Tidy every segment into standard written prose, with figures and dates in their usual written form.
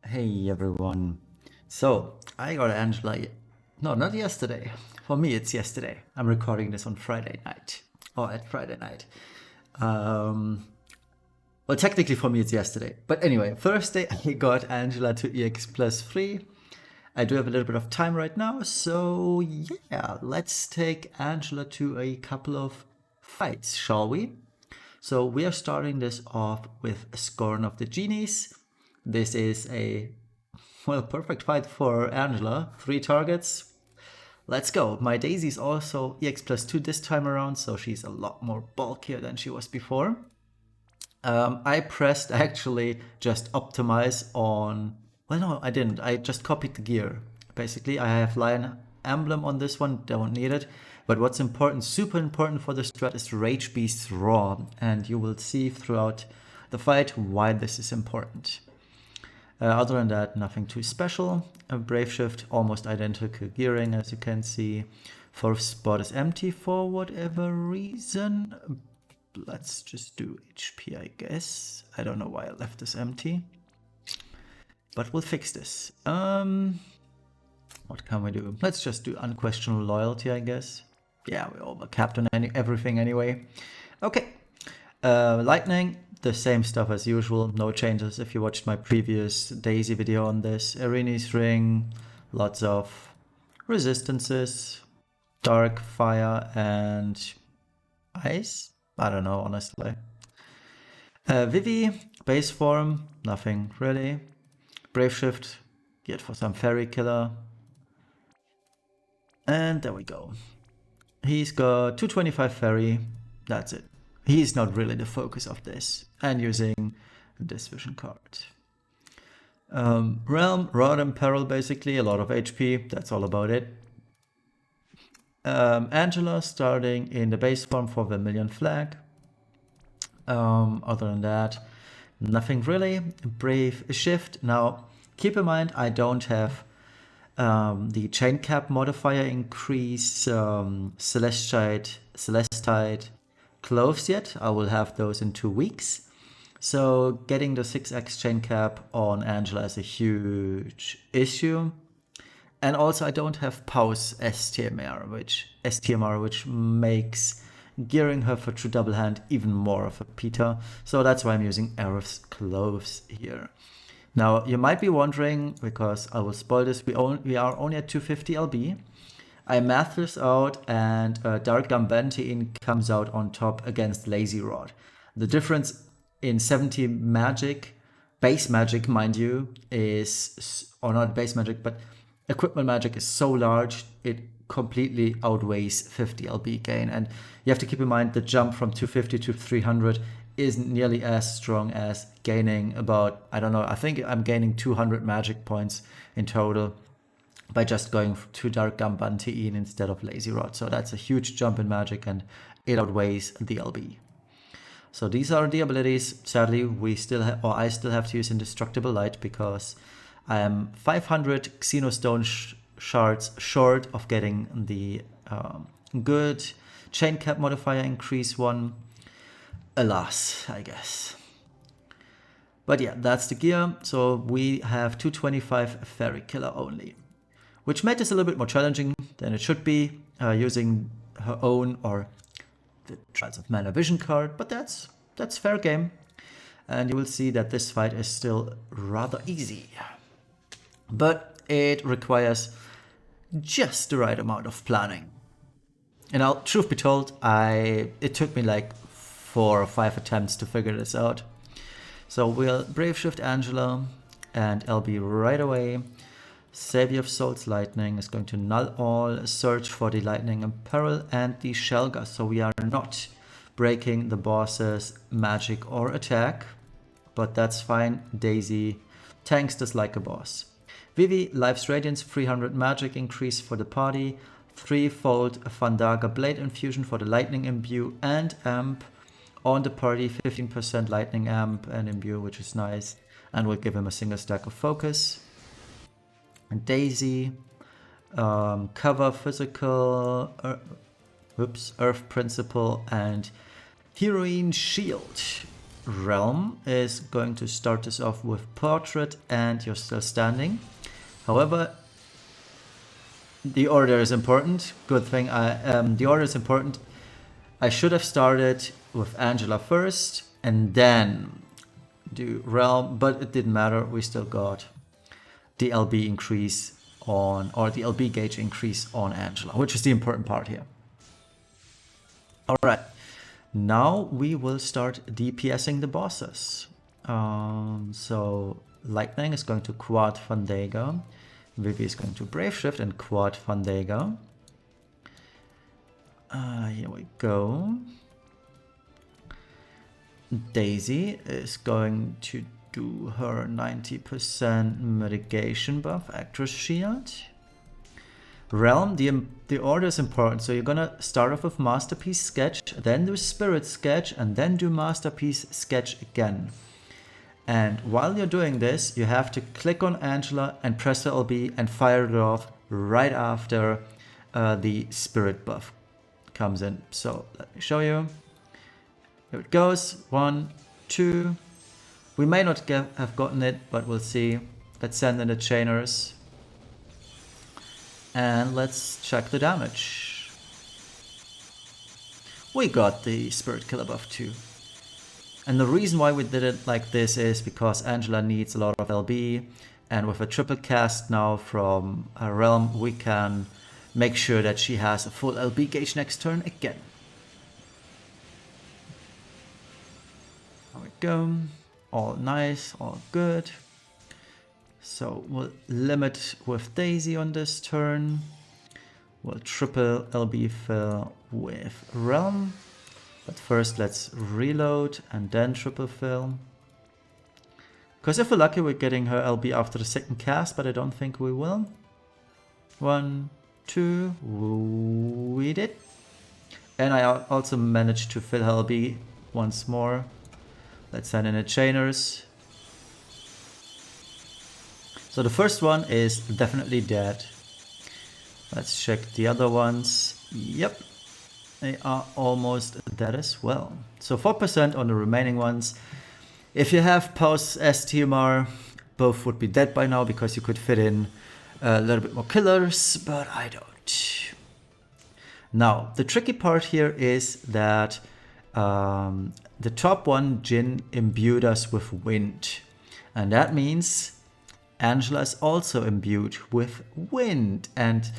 Hey everyone. So I got Angela. No, not yesterday. For me, it's yesterday. I'm recording this on Friday night or at Friday night. Um, well, technically for me, it's yesterday. But anyway, Thursday I got Angela to EX+3. I do have a little bit of time right now, so yeah, let's take Angela to a couple of fights, shall we? So we are starting this off with Scorn of the Genies. This is a, well, perfect fight for Angela. 3 targets. Let's go. My Daisy's also EX+2 this time around, so she's a lot more bulkier than she was before. I pressed actually just optimize on, well, no, I didn't. I just copied the gear. Basically, I have Lion emblem on this one, don't need it. But what's important, super important for this strat is Rage Beast Raw, and you will see throughout the fight why this is important. Other than that, nothing too special. Brave Shift, almost identical gearing, as you can see. Fourth spot is empty for whatever reason. Let's just do HP, I guess. I don't know why I left this empty. But we'll fix this. What can we do? Let's just do unquestionable loyalty, I guess. Yeah, we overcapped on everything anyway. Okay. Lightning, the same stuff as usual. No changes if you watched my previous Daisy video on this. Arena's Ring, lots of resistances, dark, fire, and ice. I don't know, honestly. Vivi, base form, nothing really. Brave Shift, get for some fairy killer. And there we go. He's got 225 fairy, that's it. He's not really the focus of this. And using this vision card. Realm, Rod and Peril basically, a lot of HP, that's all about it. Angela starting in the base form for Vermilion Flag. Other than that, nothing really. Brave Shift. Now, keep in mind, I don't have the chain cap modifier increase Celestite clothes yet. I will have those in 2 weeks. So getting the 6x chain cap on Angela is a huge issue. And also I don't have Pause STMR, which makes gearing her for true double hand even more of a Peter. So that's why I'm using Aerith's Clothes here. Now you might be wondering, because I will spoil this, we are only at 250 LB. I math this out and Dark Gambantine comes out on top against Lazy Rod. The difference in 70 magic, base magic mind you, is, or not base magic, but equipment magic is so large, it completely outweighs 50 LB gain. And you have to keep in mind the jump from 250 to 300 isn't nearly as strong as gaining about, I don't know, I think I'm gaining 200 magic points in total by just going to Dark Gambantine instead of Lazy Rod. So that's a huge jump in magic and it outweighs the LB. So these are the abilities. Sadly, we still I still have to use Indestructible Light because I am 500 Xenostone shards short of getting the good chain cap modifier increase one. Alas, I guess. But yeah, that's the gear. So we have 225 Fairy Killer only, which made this a little bit more challenging than it should be, using her own or the Trials of Mana Vision card, but that's fair game. And you will see that this fight is still rather easy. But it requires just the right amount of planning. And now, truth be told, it took me like 4 or 5 attempts to figure this out. So we'll Brave Shift Angela and LB right away. Savior of Souls Lightning is going to null all, search for the Lightning and Peril and the Shelga. So we are not breaking the boss's magic or attack, but that's fine. Daisy tanks this like a boss. Vivi, Life's Radiance, 300 magic increase for the party, 3-fold Fandaga Blade Infusion for the Lightning Imbue and Amp on the party, 15% Lightning Amp and Imbue, which is nice, and we'll give him a single stack of focus. And Daisy, cover physical, Earth Principle, and Heroine Shield. Realm is going to start this off with Portrait and You're Still Standing. However, the order is important. Good thing the order is important. I should have started with Angela first and then do Realm, but it didn't matter. We still got the LB increase on, or the LB gauge increase on Angela, which is the important part here. All right, now we will start DPSing the bosses. So Lightning is going to quad Fandaga. Vivi is going to Brave Shift and quad Fandaga. Here we go. Daisy is going to do her 90% mitigation buff, Actress Shield. Realm, the order is important, so you're gonna start off with Masterpiece Sketch, then do Spirit Sketch, and then do Masterpiece Sketch again. And while you're doing this, you have to click on Angela and press the LB and fire it off right after the Spirit buff comes in. So let me show you. Here it goes, 1, 2. We may not have gotten it, but we'll see. Let's send in the chainers. And let's check the damage. We got the Spirit Killer buff too. And the reason why we did it like this is because Angela needs a lot of LB. And with a triple cast now from a Realm, we can make sure that she has a full LB gauge next turn again. There we go. All nice, all good. So we'll limit with Daisy on this turn. We'll triple LB fill with Realm. But first let's reload and then triple fill. Because if we're lucky we're getting her LB after the second cast, but I don't think we will. 1, 2, we did. And I also managed to fill her LB once more. Let's send in the chainers. So the first one is definitely dead. Let's check the other ones. Yep, they are almost dead as well. So 4% on the remaining ones. If you have post STMR, both would be dead by now because you could fit in a little bit more killers, but I don't. Now, the tricky part here is that the top one, Jin, imbued us with wind. And that means Angela is also imbued with wind. And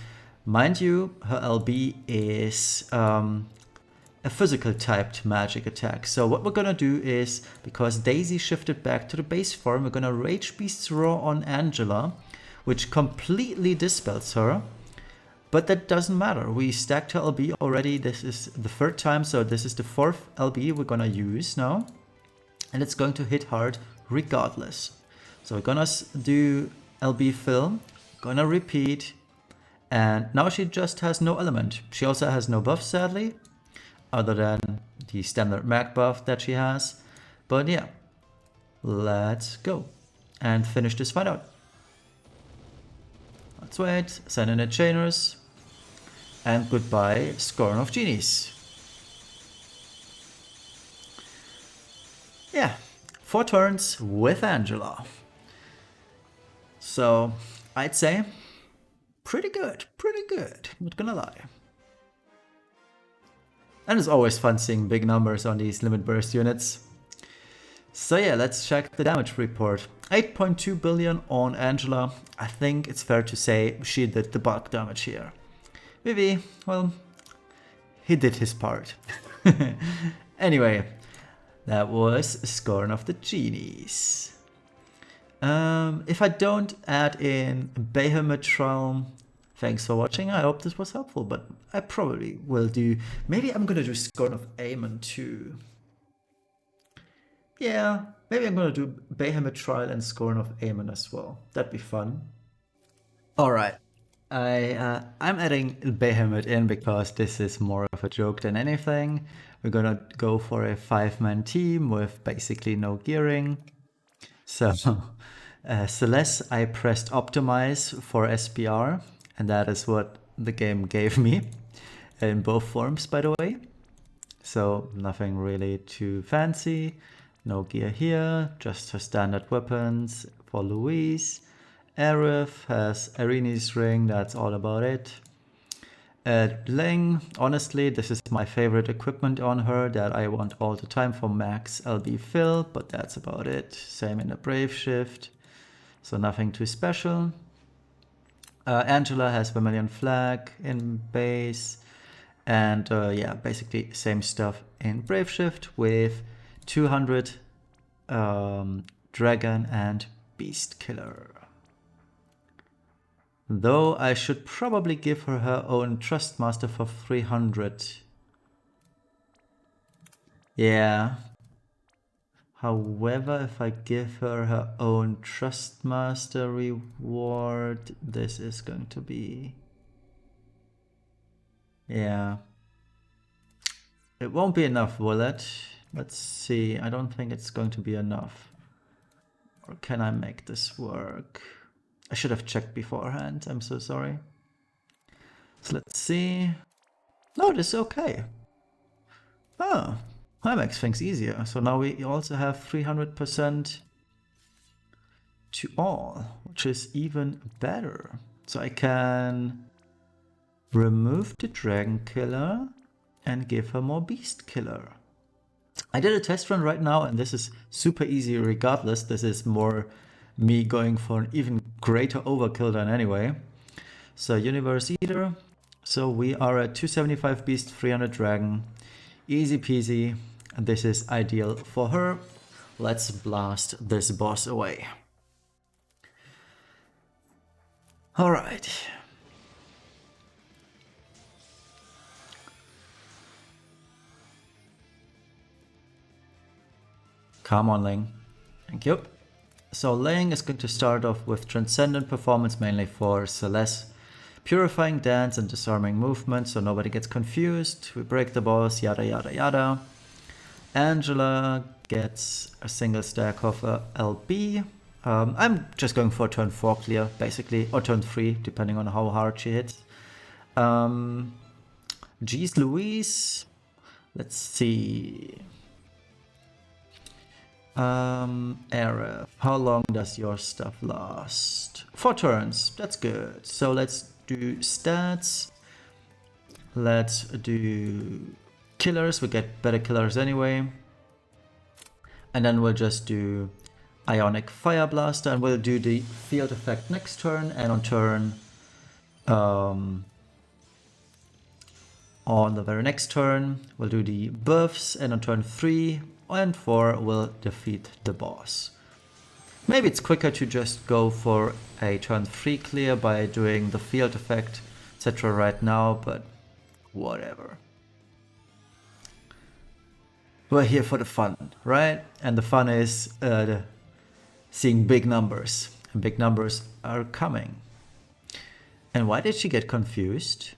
mind you, her LB is a physical typed magic attack. So what we're gonna do is, because Daisy shifted back to the base form, we're gonna Rage Beast Roar on Angela, which completely dispels her. But that doesn't matter. We stacked her LB already. This is the third time, so this is the fourth LB we're gonna use now. And it's going to hit hard regardless. So we're gonna do LB fill, gonna repeat, and now she just has no element. She also has no buff, sadly, other than the standard mag buff that she has. But yeah, let's go and finish this fight out. Let's wait, send in the chainers, and goodbye, Scorn of Genies. Yeah, 4 turns with Angela. So I'd say pretty good, not gonna lie. And it's always fun seeing big numbers on these limit burst units. So yeah, let's check the damage report. 8.2 billion on Angela. I think it's fair to say she did the bulk damage here. Vivi, well, he did his part. Anyway, that was Scorn of the Genies. If I don't add in Bahamut Trial, thanks for watching. I hope this was helpful, but I probably will do. Maybe I'm gonna do Scorn of Amon too. Yeah, maybe I'm gonna do Bahamut Trial and Scorn of Amon as well. That'd be fun. All right, I'm adding Bahamut in because this is more of a joke than anything. We're gonna go for a 5-man team with basically no gearing. So, Celeste, I pressed optimize for SPR, and that is what the game gave me in both forms, by the way. So nothing really too fancy. No gear here, just her standard weapons for Louise. Arif has Irini's ring, that's all about it. Ling, honestly, this is my favorite equipment on her that I want all the time for max LB fill, but that's about it. Same in the Brave Shift, so nothing too special. Angela has Vermilion Flag in base, and yeah, basically same stuff in Brave Shift with 200 Dragon and Beast Killer. Though I should probably give her her own Trust Master for 300. Yeah. However, if I give her her own Trust Master reward, this is going to be... Yeah. It won't be enough, will it? Let's see. I don't think it's going to be enough. Or can I make this work? I should have checked beforehand. I'm so sorry. So let's see. No, this is okay. Oh, that makes things easier. So now we also have 300% to all, which is even better. So I can remove the Dragon Killer and give her more Beast Killer. I did a test run right now, and this is super easy regardless. This is more me going for an even greater overkill than anyway. So Universe Eater. So we are at 275 Beast, 300 Dragon. Easy peasy. And this is ideal for her. Let's blast this boss away. Alright. Come on, Ling. Thank you. So Ling is going to start off with Transcendent Performance, mainly for Celeste. Purifying Dance and Disarming Movement, so nobody gets confused. We break the boss, yada yada yada. Angela gets a single stack of LB. I'm just going for turn 4 clear, basically, or turn 3, depending on how hard she hits. Geez Louise. Let's see. Arif, how long does your stuff last? 4 turns, that's good. So let's do stats. Let's do killers, we get better killers anyway. And then we'll just do Ionic Fire Blaster, and we'll do the field effect next turn, and on turn... on the very next turn, we'll do the buffs, and on turn 3 and 4 will defeat the boss. Maybe it's quicker to just go for a turn 3 clear by doing the field effect, etc. right now, but whatever. We're here for the fun, right? And the fun is seeing big numbers, and big numbers are coming. And why did she get confused?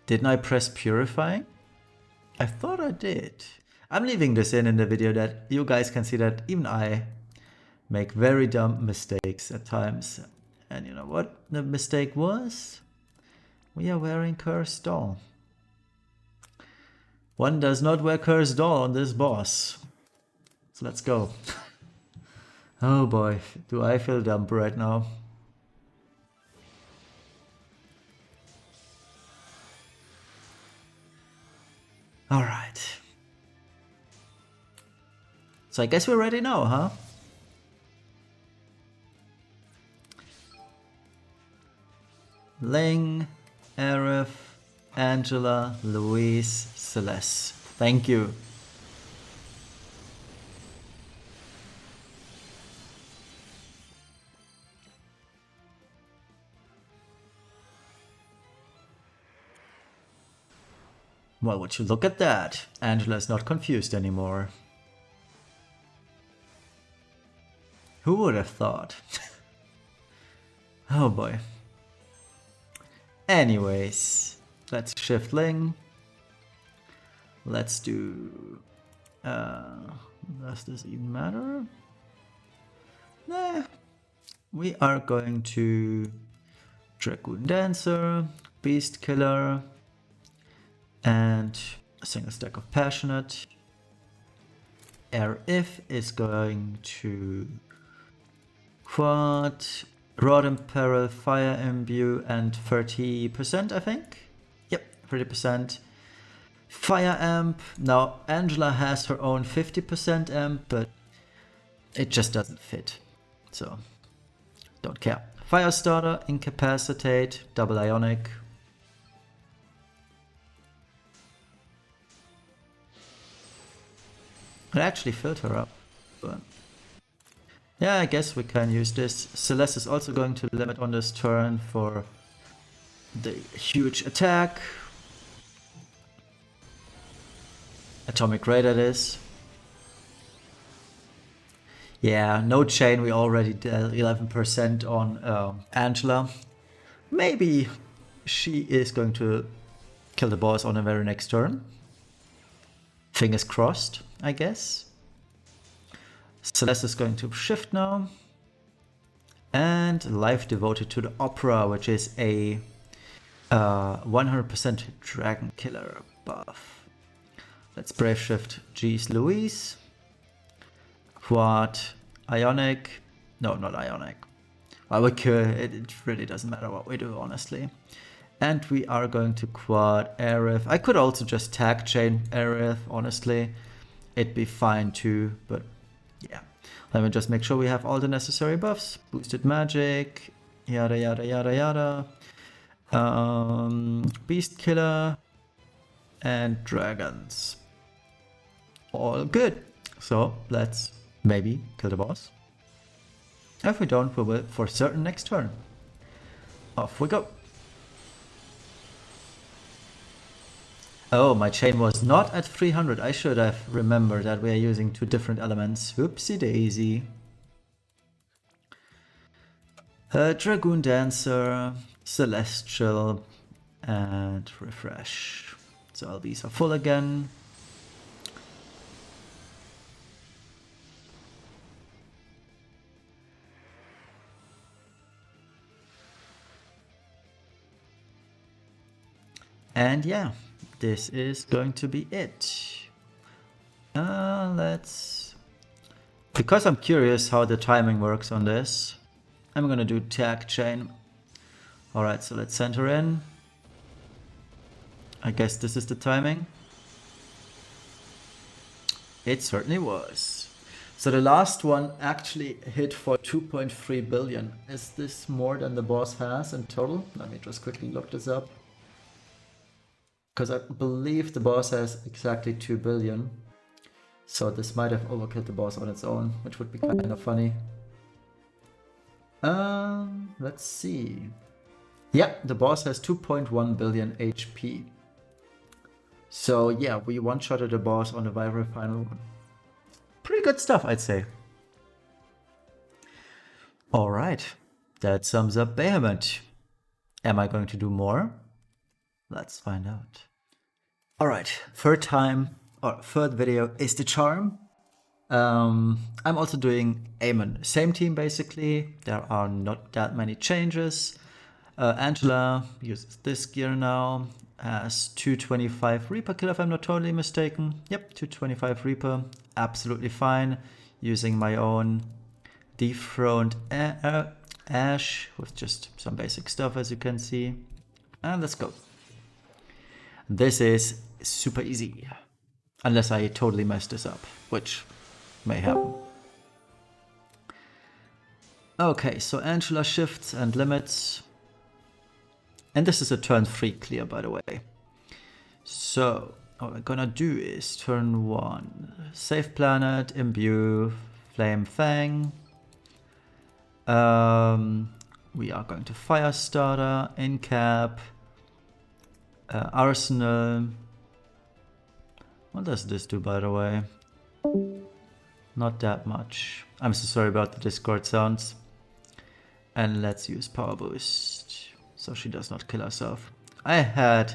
Didn't I press purifying? I thought I did. I'm leaving this in the video that you guys can see that even I make very dumb mistakes at times. And you know what the mistake was? We are wearing Cursed Doll. One does not wear Cursed Doll on this boss. So let's go. Oh boy, do I feel dumb right now. Alright. So I guess we're ready now, huh? Ling, Arif, Angela, Louise, Celeste. Thank you. Well, would you look at that? Angela is not confused anymore. Who would have thought? Oh boy. Anyways, let's shift Ling. Let's do... does this even matter? Nah. We are going to Dragoon Dancer, Beast Killer, and a single stack of Passionate. Air If is going to quad, Rod Imperil, Fire Imbue, and 30%, I think. Yep, 30%. Fire Amp. Now, Angela has her own 50% amp, but it just doesn't fit. So, don't care. Firestarter, Incapacitate, Double Ionic. It actually filled her up, but yeah, I guess we can use this. Celeste is also going to limit on this turn for the huge attack. Atomic Ray, that is. Yeah, no chain, we already did 11% on Angela. Maybe she is going to kill the boss on the very next turn. Fingers crossed, I guess. Celeste is going to shift now. And life devoted to the Opera, which is a 100% Dragon Killer buff. Let's Brave Shift Jeez Louise. Quad Ionic. No, not Ionic. Well, we could, it really doesn't matter what we do, honestly. And we are going to quad Aerith. I could also just tag chain Aerith, honestly. It'd be fine too, but yeah. Let me just make sure we have all the necessary buffs. Boosted magic, yada yada yada yada. Beast Killer and dragons. All good. So let's maybe kill the boss. If we don't, we will for certain next turn. Off we go. Oh, my chain was not at 300. I should have remembered that we are using two different elements. Whoopsie daisy. Dragoon Dancer, Celestial, and Refresh. So all these are full again. And yeah, this is going to be it. Because I'm curious how the timing works on this, I'm gonna do tag chain. Alright, so let's center in. I guess this is the timing. It certainly was. So the last one actually hit for 2.3 billion. Is this more than the boss has in total? Let me just quickly look this up. Because I believe the boss has exactly 2 billion. So this might have overkilled the boss on its own, which would be kind of funny. Let's see. Yeah, the boss has 2.1 billion HP. So yeah, we one-shotted the boss on the very final one. Pretty good stuff, I'd say. Alright, that sums up Bahamut. Am I going to do more? Let's find out. Alright, third video is the charm. I'm also doing Amon. Same team basically. There are not that many changes. Angela uses this gear now. Has 225 Reaper kill if I'm not totally mistaken. Yep, 225 Reaper. Absolutely fine. Using my own dethroned Ash with just some basic stuff as you can see. And let's go. This is super easy. Unless I totally messed this up, which may happen. Okay, so Angela shifts and limits. And this is a turn 3 clear, by the way. So what we're gonna do is turn 1. Save Planet, Imbue, Flame Fang. We are going to Firestarter, Incap, Arsenal. What does this do, by the way? Not that much. I'm so sorry about the Discord sounds. And let's use Power Boost, so she does not kill herself. I had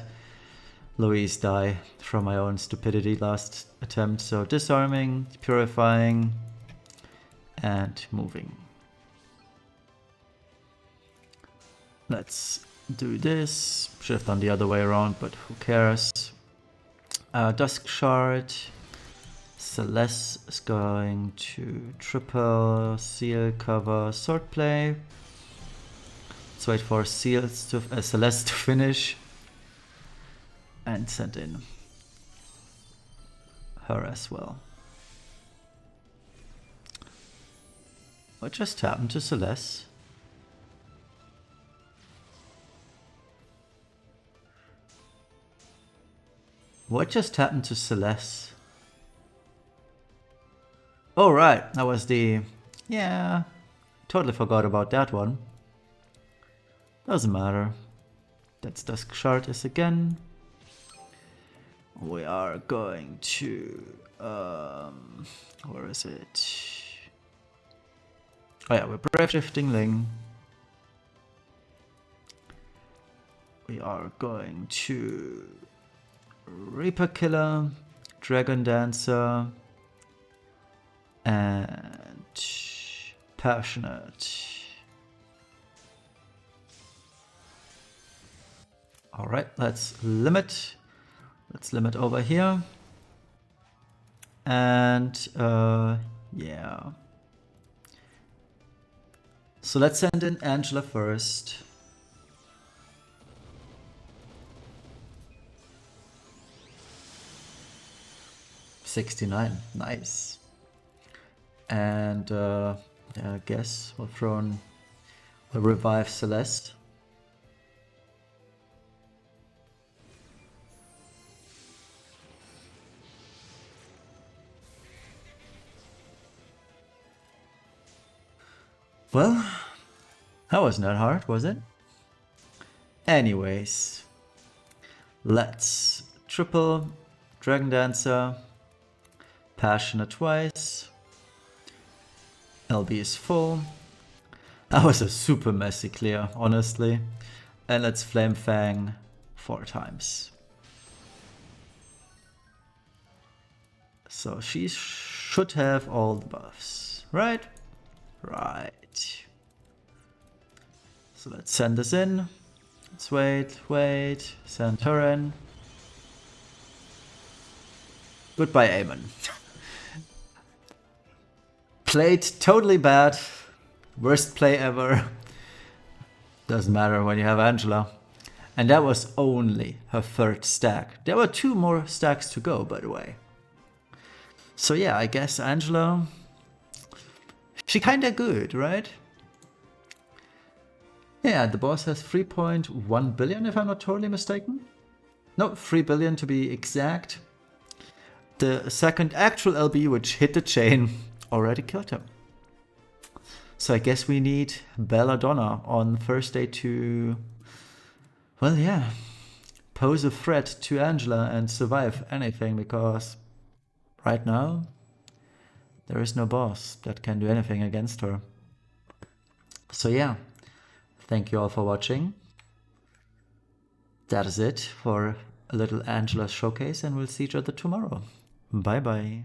Louise die from my own stupidity last attempt, so disarming, purifying, and moving. Let's do this. Should have done the other way around, but who cares? Dusk Shard. Celeste is going to triple seal cover swordplay. Let's wait for Celeste to finish and send in her as well. What just happened to Celeste? What just happened to Celeste? Oh right, that was the... yeah, totally forgot about that one. Doesn't matter. That's Dusk Shard again. We are going to... where is it? Oh yeah, we're Brave Shifting Ling. We are going to... Reaper Killer, Dragon Dancer, and Passionate. Alright, let's limit. Let's limit over here. And yeah. So let's send in Angela first. $69, nice. And yeah, I guess we'll revive Celeste. Well, that wasn't that hard, was it? Anyways, let's triple Dragon Dancer, Passionate twice, LB is full. That was a super messy clear, honestly. And let's Flame Fang 4 times. So she should have all the buffs, right? Right. So let's send this in. Let's wait, send her in. Goodbye, Amon. Played totally bad. Worst play ever. Doesn't matter when you have Angela. And that was only her 3rd stack. There were 2 more stacks to go, by the way. So yeah, I guess Angela... she kinda good, right? Yeah, the boss has 3.1 billion if I'm not totally mistaken. No, 3 billion to be exact. The second actual LB which hit the chain already killed him. So I guess we need Belladonna on Thursday to... well, yeah, pose a threat to Angela and survive anything, because right now there is no boss that can do anything against her. So yeah, thank you all for watching. That is it for a little Angela showcase, and we'll see each other tomorrow. Bye bye.